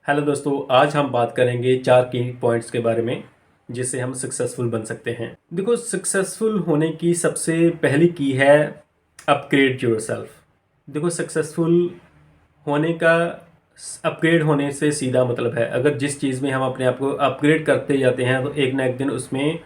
Hello दोस्तों, आज हम बात करेंगे 4 की पॉइंट्स के बारे में जिससे हम सक्सेसफुल बन सकते हैं। देखो, सक्सेसफुल होने की सबसे पहली की है अपग्रेड योरसेल्फ। देखो, सक्सेसफुल होने का अपग्रेड होने से सीधा मतलब है, अगर जिस चीज़ में हम अपने आप को अपग्रेड करते जाते हैं तो एक ना एक दिन उसमें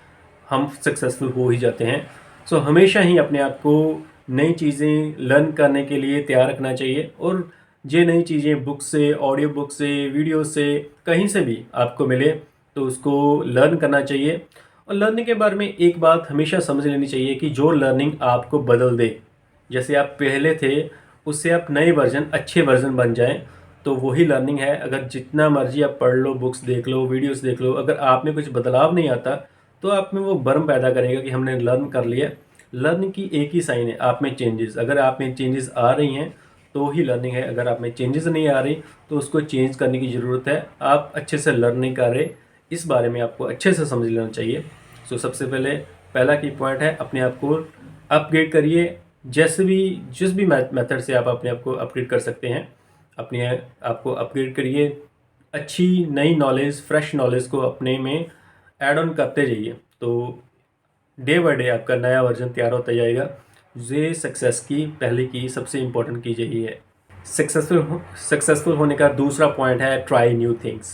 हम सक्सेसफुल हो ही जाते हैं। सो हमेशा ही अपने आप को नई चीज़ें लर्न करने के लिए तैयार रखना चाहिए, और ये नई चीज़ें बुक से, ऑडियो बुक से, वीडियो से, कहीं से भी आपको मिले तो उसको लर्न करना चाहिए। और लर्निंग के बारे में एक बात हमेशा समझ लेनी चाहिए कि जो लर्निंग आपको बदल दे, जैसे आप पहले थे उससे आप नए वर्जन, अच्छे वर्जन बन जाएं, तो वही लर्निंग है। अगर जितना मर्जी आप पढ़ लो, बुक्स देख लो, वीडियोस देख लो, अगर आप में कुछ बदलाव नहीं आता तो आप में वो भ्रम पैदा करेगा कि हमने लर्न कर लिया। लर्निंग की एक ही साइन है, आप में चेंजेस। अगर आप में चेंजेस आ रही हैं तो ही लर्निंग है, अगर आप में चेंजेस नहीं आ रही तो उसको चेंज करने की ज़रूरत है। आप अच्छे से लर्न नहीं कर रहे, इस बारे में आपको अच्छे से समझ लेना चाहिए। सो सबसे पहले पहला की पॉइंट है, अपने आप को अपग्रेड करिए। जैसे भी, जिस भी मेथड से आप अपने आप को अपग्रेड कर सकते हैं, अपने आप को अपग्रेड करिए। अच्छी नई नॉलेज, फ्रेश नॉलेज को अपने में ऐड ऑन करते जाइए, तो डे बाय डे आपका नया वर्जन तैयार होता जाएगा। ये सक्सेस की पहले की सबसे इम्पोर्टेंट चीज़ यही है। सक्सेसफुल होने का दूसरा पॉइंट है ट्राई न्यू थिंग्स।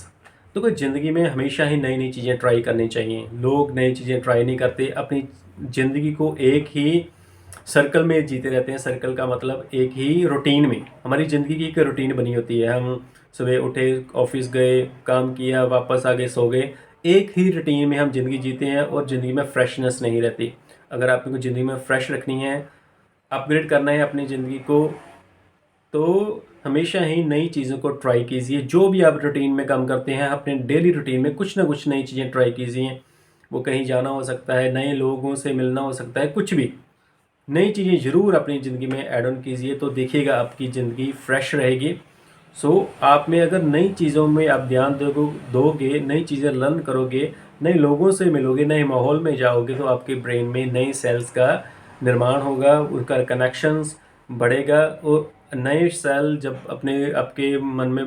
तो कोई ज़िंदगी में हमेशा ही नई नई चीज़ें ट्राई करनी चाहिए। लोग नई चीज़ें ट्राई नहीं करते, अपनी ज़िंदगी को एक ही सर्कल में जीते रहते हैं। सर्कल का मतलब एक ही रूटीन में, हमारी ज़िंदगी की एक रूटीन बनी होती है। हम सुबह उठे, ऑफिस गए, काम किया, वापस आ गए, सो गए। एक ही रूटीन में हम ज़िंदगी जीते हैं और ज़िंदगी में फ्रेशनेस नहीं रहती। अगर आपको ज़िंदगी में फ्रेश रखनी है, अपग्रेड करना है अपनी ज़िंदगी को, तो हमेशा ही नई चीज़ों को ट्राई कीजिए। जो भी आप रूटीन में काम करते हैं, अपने डेली रूटीन में कुछ ना कुछ नई चीज़ें ट्राई कीजिए। वो कहीं जाना हो सकता है, नए लोगों से मिलना हो सकता है, कुछ भी नई चीज़ें ज़रूर अपनी ज़िंदगी में ऐड ऑन कीजिए, तो देखिएगा आपकी ज़िंदगी फ्रेश रहेगी। आप में अगर नई चीज़ों में आप ध्यान दोगे, नई चीज़ें लर्न करोगे, नए लोगों से मिलोगे, नए माहौल में जाओगे, तो आपके ब्रेन में नए सेल्स का निर्माण होगा, उनका कनेक्शंस बढ़ेगा। और नए सेल जब अपने आपके मन में,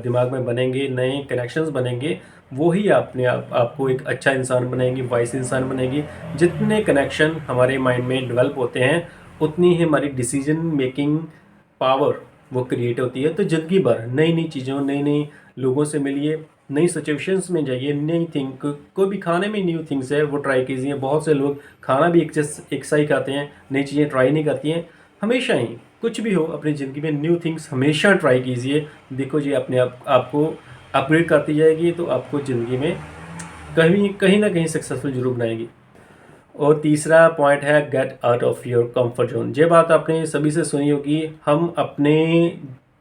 दिमाग में बनेंगे, नए कनेक्शंस बनेंगे, वो ही अपने आपको एक अच्छा इंसान बनाएंगे, वाइस इंसान बनेगी। जितने कनेक्शन हमारे माइंड में डेवलप होते हैं, उतनी ही हमारी डिसीजन मेकिंग पावर वो क्रिएट होती है। तो ज़िंदगी भर नई नई चीज़ों, नई नई लोगों से मिलिए, नई सिचुएशंस में जाइए, नई थिंग, कोई भी खाने में न्यू थिंग्स है वो ट्राई कीजिए। बहुत से लोग खाना भी एक सा ही खाते हैं, नई चीज़ें ट्राई नहीं करती हैं। हमेशा ही कुछ भी हो अपनी ज़िंदगी में, न्यू थिंग्स हमेशा ट्राई कीजिए। देखो जी, अपने आपको अपग्रेड करती जाएगी, तो आपको ज़िंदगी में कहीं कहीं ना कहीं सक्सेसफुल जरूर बनाएगी। और तीसरा पॉइंट है get out of your comfort zone. ये बात आपने सभी से सुनी होगी। हम अपने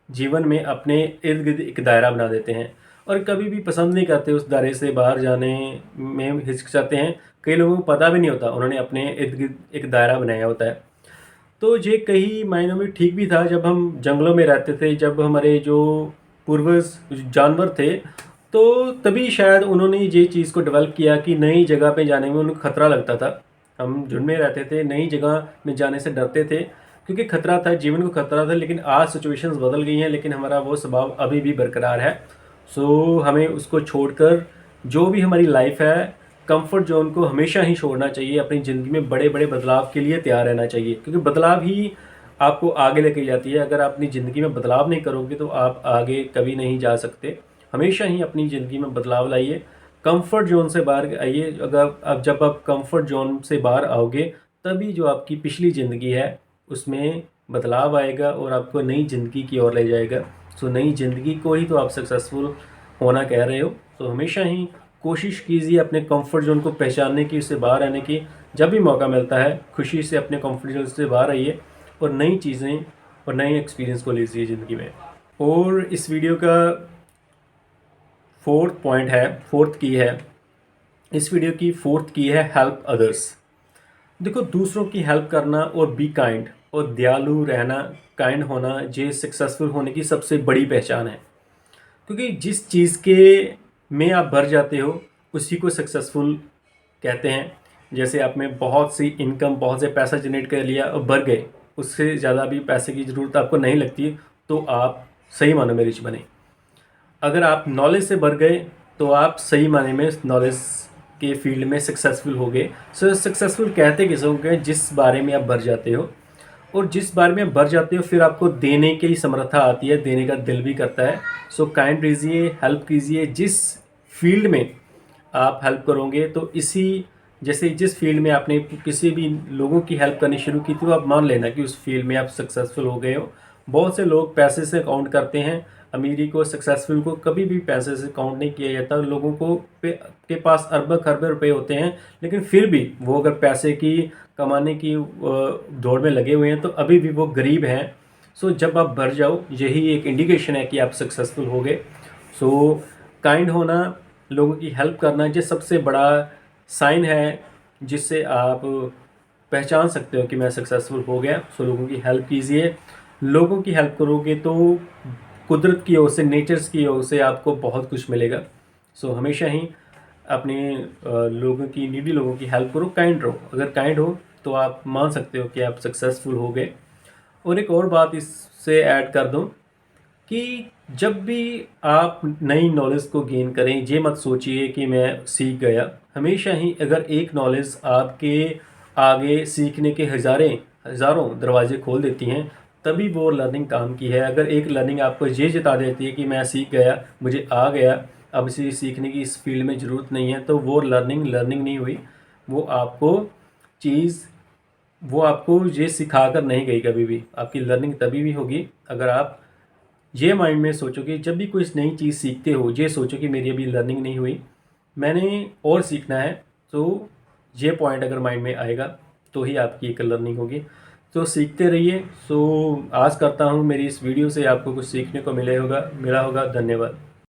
जीवन में अपने इर्द गिर्द एक दायरा बना देते हैं और कभी भी पसंद नहीं करते उस दायरे से बाहर जाने में, हिचकिचाते हैं। कई लोगों को पता भी नहीं होता उन्होंने अपने इर्द गिर्द एक दायरा बनाया होता है। तो ये कई मायनों में ठीक भी था। जब हम जंगलों में रहते थे, जब हमारे जो पूर्वज जानवर थे, तो तभी शायद उन्होंने ये चीज़ को डेवलप किया कि नई जगह पे जाने में उनको खतरा लगता था। हम झुंड में रहते थे, नई जगह में जाने से डरते थे क्योंकि खतरा था, जीवन को खतरा था। लेकिन आज सिचुएशंस बदल गई हैं, लेकिन हमारा वो स्वभाव अभी भी बरकरार है। हमें उसको छोड़कर, जो भी हमारी लाइफ है, कंफर्ट जोन को हमेशा ही छोड़ना चाहिए। अपनी ज़िंदगी में बड़े बड़े बदलाव के लिए तैयार रहना चाहिए, क्योंकि बदलाव ही आपको आगे लेके जाती है। अगर आप अपनी ज़िंदगी में बदलाव नहीं करोगे तो आप आगे कभी नहीं जा सकते। हमेशा ही अपनी ज़िंदगी में बदलाव लाइए, कंफर्ट जोन से बाहर आइए। अगर अब जब आप कंफर्ट जोन से बाहर आओगे, तभी जो आपकी पिछली ज़िंदगी है उसमें बदलाव आएगा और आपको नई ज़िंदगी की ओर ले जाएगा। नई ज़िंदगी को ही तो आप सक्सेसफुल होना कह रहे हो। हमेशा ही कोशिश कीजिए अपने कंफर्ट जोन को पहचानने की, उससे बाहर आने की। जब भी मौका मिलता है, खुशी से अपने कंफर्ट जोन से बाहर आइए और नई चीज़ें और नए एक्सपीरियंस को लीजिए ज़िंदगी में। और इस वीडियो का फोर्थ पॉइंट है, फोर्थ की है, इस वीडियो की फोर्थ की है हेल्प अदर्स। देखो, दूसरों की हेल्प करना और बी काइंड और दयालु रहना, काइंड होना, ये सक्सेसफुल होने की सबसे बड़ी पहचान है। क्योंकि जिस चीज़ के में आप भर जाते हो उसी को सक्सेसफुल कहते हैं। जैसे आप में बहुत सी इनकम, बहुत से पैसा जनरेट कर लिया और भर गए, उससे ज़्यादा भी पैसे की ज़रूरत आपको नहीं लगती, तो आप सही मानों में रिच बने। अगर आप नॉलेज से भर गए तो आप सही मायने में नॉलेज के फील्ड में सक्सेसफुल हो गए। सो सक्सेसफुल कहते किसको हैं, जिस बारे में आप भर जाते हो, और जिस बारे में आप भर जाते हो फिर आपको देने की समर्था आती है, देने का दिल भी करता है। सो काइंड रहिए, हेल्प कीजिए। जिस फील्ड में आप हेल्प करोगे तो इसी, जैसे जिस फील्ड में आपने किसी भी लोगों की हेल्प करनी शुरू की थी, तो आप मान लेना कि उस फील्ड में आप सक्सेसफुल हो गए हो। बहुत से लोग पैसे से काउंट करते हैं, अमीरी को, सक्सेसफुल को कभी भी पैसे से काउंट नहीं किया जाता। लोगों को के पास अरबों खरबों रुपए होते हैं, लेकिन फिर भी वो अगर पैसे की कमाने की दौड़ में लगे हुए हैं तो अभी भी वो गरीब हैं। सो जब आप भर जाओ, यही एक इंडिकेशन है कि आप सक्सेसफुल हो गए। सो काइंड होना, लोगों की हेल्प करना, ये सबसे बड़ा साइन है जिससे आप पहचान सकते हो कि मैं सक्सेसफुल हो गया। सो लोगों की हेल्प कीजिए। लोगों की हेल्प करोगे तो कुदरत की ओर से, नेचर्स की ओर से आपको बहुत कुछ मिलेगा। सो हमेशा ही अपने लोगों की, नीडी लोगों की हेल्प करो, काइंड रहो। अगर काइंड हो तो आप मान सकते हो कि आप सक्सेसफुल हो गए। और एक और बात इससे ऐड कर दूं कि जब भी आप नई नॉलेज को गेन करें, ये मत सोचिए कि मैं सीख गया। हमेशा ही अगर एक नॉलेज आपके आगे सीखने के हज़ारों दरवाजे खोल देती हैं, तभी वो लर्निंग काम की है। अगर एक लर्निंग आपको ये जता देती है कि मैं सीख गया, मुझे आ गया, अब इसे सीखने की इस फील्ड में ज़रूरत नहीं है, तो वो लर्निंग नहीं हुई। वो आपको चीज़ वो आपको ये सिखा कर नहीं गई कभी भी। आपकी लर्निंग तभी भी होगी अगर आप ये माइंड में सोचो कि जब भी कोई नई चीज़ सीखते हो, ये सोचो कि मेरी अभी लर्निंग नहीं हुई, मैंने और सीखना है। तो ये पॉइंट अगर माइंड में आएगा तो ही आपकी एक लर्निंग होगी। तो सीखते रहिए। सो आस करता हूँ मेरी इस वीडियो से आपको कुछ सीखने को मिला होगा। धन्यवाद।